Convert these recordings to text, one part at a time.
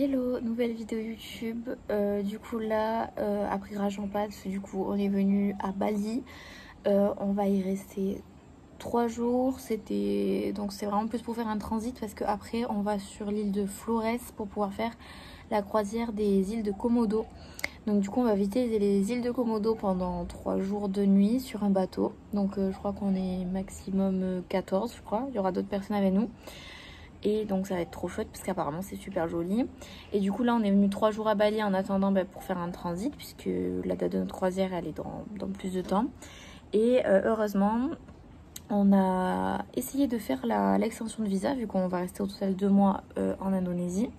Hello, nouvelle vidéo YouTube. Du coup là, après Rajampad, du coup on est venu à Bali. On va y rester 3 jours. C'est vraiment plus pour faire un transit parce qu'après on va sur l'île de Flores pour pouvoir faire la croisière des îles de Komodo. Donc du coup on va visiter les îles de Komodo pendant 3 jours de nuit sur un bateau. Donc je crois qu'on est maximum 14 je crois. Il y aura d'autres personnes avec nous. Et donc ça va être trop chouette parce qu'apparemment c'est super joli. Et du coup là on est venu 3 jours à Bali en attendant pour faire un transit, puisque la date de notre croisière elle est dans plus de temps. Et heureusement on a essayé de faire l'extension de visa, vu qu'on va rester au total 2 mois en Indonésie.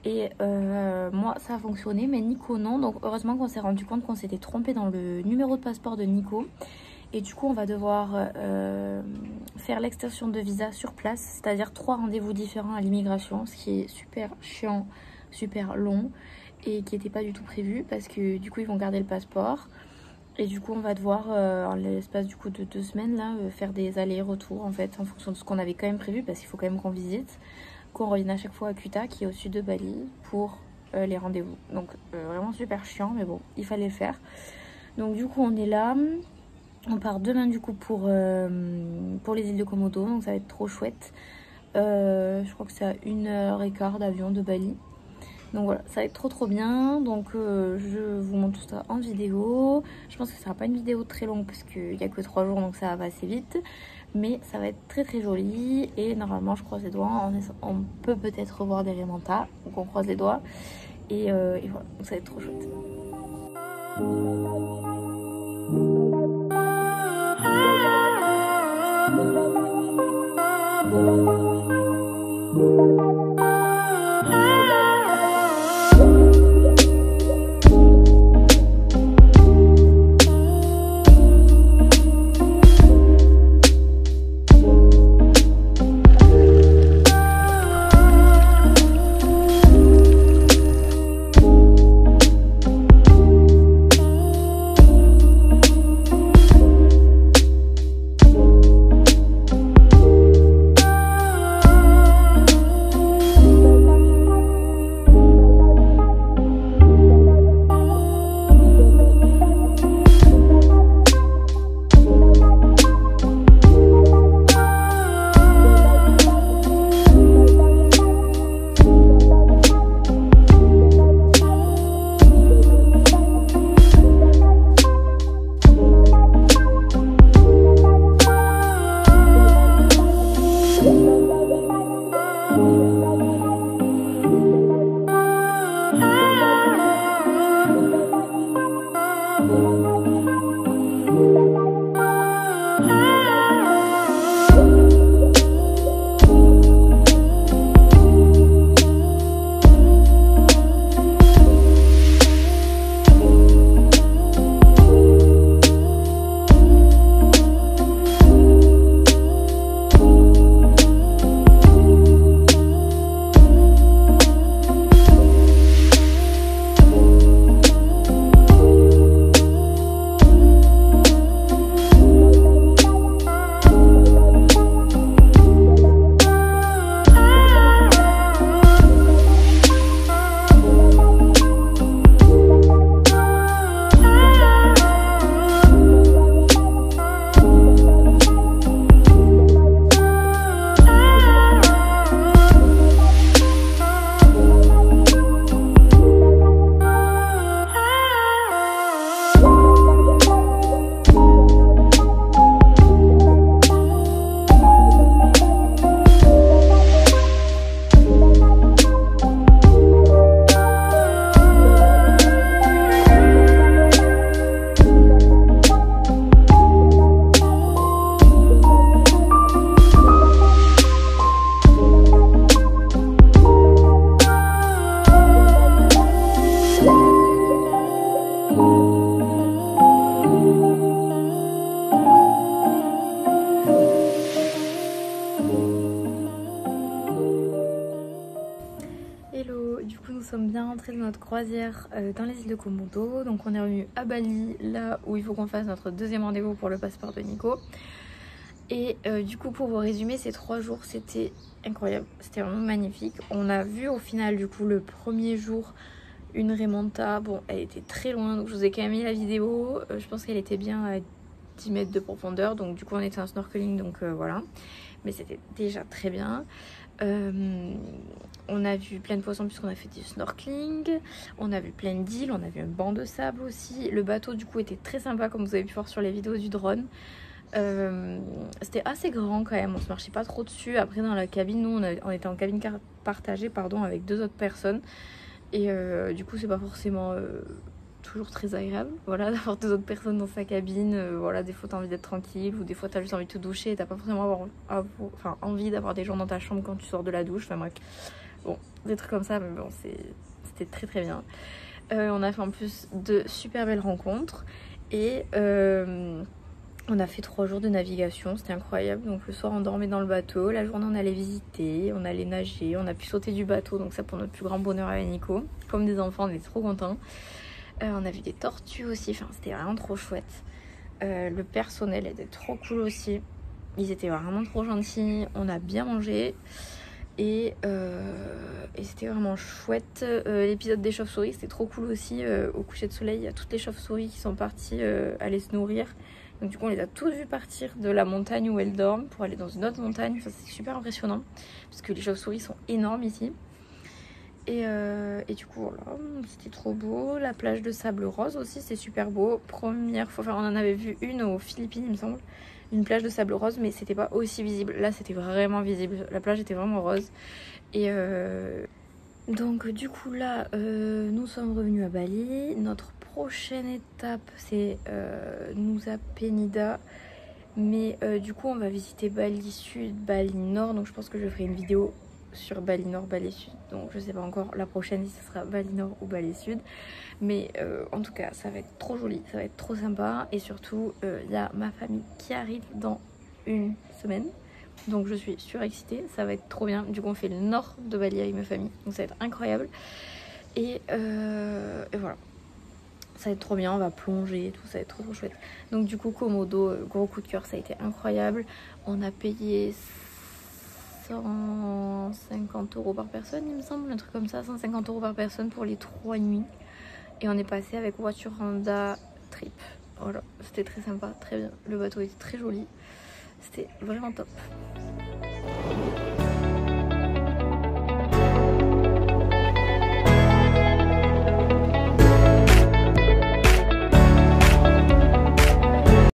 Et moi ça a fonctionné, mais Nico non. Donc heureusement qu'on s'est rendu compte qu'on s'était trompé dans le numéro de passeport de Nico. Et du coup on va devoir faire l'extension de visa sur place, c'est-à-dire 3 rendez-vous différents à l'immigration, ce qui est super chiant, super long et qui n'était pas du tout prévu, parce que du coup ils vont garder le passeport. Et du coup on va devoir en l'espace du coup de 2 semaines là faire des allers-retours en fait, en fonction de ce qu'on avait quand même prévu, parce qu'il faut quand même qu'on visite, qu'on revienne à chaque fois à Kuta qui est au sud de Bali pour les rendez-vous. Donc vraiment super chiant, mais bon, il fallait le faire. Donc du coup on est là. On part demain du coup pour les îles de Komodo, donc ça va être trop chouette. Je crois que c'est à 1h15 d'avion de Bali. Donc voilà, ça va être trop bien. Donc je vous montre tout ça en vidéo. Je pense que ça sera pas une vidéo très longue parce qu'il n'y a que 3 jours, donc ça va assez vite. Mais ça va être très joli. Et normalement, je croise les doigts, on peut peut-être revoir des Raymanta. Donc on croise les doigts. Et voilà, donc ça va être trop chouette. Hello, du coup nous sommes bien rentrés de notre croisière dans les îles de Komodo. Donc on est revenu à Bali, là où il faut qu'on fasse notre deuxième rendez-vous pour le passeport de Nico. Et du coup pour vous résumer, ces 3 jours c'était incroyable, c'était vraiment magnifique. On a vu au final du coup le premier jour une remonta, bon elle était très loin donc je vous ai quand même mis la vidéo, je pense qu'elle était bien à 10 mètres de profondeur, donc du coup on était en snorkeling, donc voilà, mais c'était déjà très bien. On a vu plein de poissons puisqu'on a fait du snorkeling, on a vu plein d'îles, on a vu un banc de sable aussi. Le bateau du coup était très sympa comme vous avez pu voir sur les vidéos du drone. C'était assez grand quand même, on se marchait pas trop dessus. Après dans la cabine, nous on était en cabine partagée pardon, avec 2 autres personnes. Et du coup c'est pas forcément toujours très agréable, voilà, d'avoir 2 autres personnes dans sa cabine. Voilà, des fois t'as envie d'être tranquille, ou des fois t'as juste envie de te doucher et t'as pas forcément envie d'avoir des gens dans ta chambre quand tu sors de la douche. Enfin bref, bon, des trucs comme ça, mais bon, c'était très très bien. On a fait en plus de super belles rencontres. Et on a fait 3 jours de navigation, c'était incroyable. Donc le soir on dormait dans le bateau, la journée on allait visiter, on allait nager, on a pu sauter du bateau, donc ça pour notre plus grand bonheur avec Nico. Comme des enfants, on était trop contents. On a vu des tortues aussi, enfin c'était vraiment trop chouette. Le personnel était trop cool aussi, ils étaient vraiment trop gentils, on a bien mangé. Et c'était vraiment chouette. L'épisode des chauves-souris c'était trop cool aussi. Au coucher de soleil il y a toutes les chauves-souris qui sont parties aller se nourrir. Donc du coup on les a tous vus partir de la montagne où elles dorment pour aller dans une autre montagne. Enfin, c'est super impressionnant parce que les chauves-souris sont énormes ici. Et du coup voilà, c'était trop beau. La plage de sable rose aussi c'est super beau. Première fois, enfin on en avait vu une aux Philippines il me semble, une plage de sable rose, mais c'était pas aussi visible. Là c'était vraiment visible, la plage était vraiment rose. Et donc du coup là nous sommes revenus à Bali. Notre prochaine étape c'est Nusa Penida, mais du coup on va visiter Bali Sud, Bali Nord, donc je pense que je ferai une vidéo sur Bali Nord, Bali Sud, donc je sais pas encore la prochaine si ce sera Bali Nord ou Bali Sud, mais en tout cas ça va être trop joli, ça va être trop sympa. Et surtout il y a ma famille qui arrive dans une semaine, donc je suis surexcitée, ça va être trop bien. Du coup on fait le nord de Bali avec ma famille, donc ça va être incroyable. Et voilà, ça va être trop bien, on va plonger et tout, ça va être trop chouette. Donc du coup Komodo, gros coup de cœur, ça a été incroyable. On a payé 150 € par personne il me semble, un truc comme ça, 150 € par personne pour les 3 nuits. Et on est passé avec voiture Honda Trip, voilà, c'était très sympa, très bien. Le bateau était très joli, c'était vraiment top.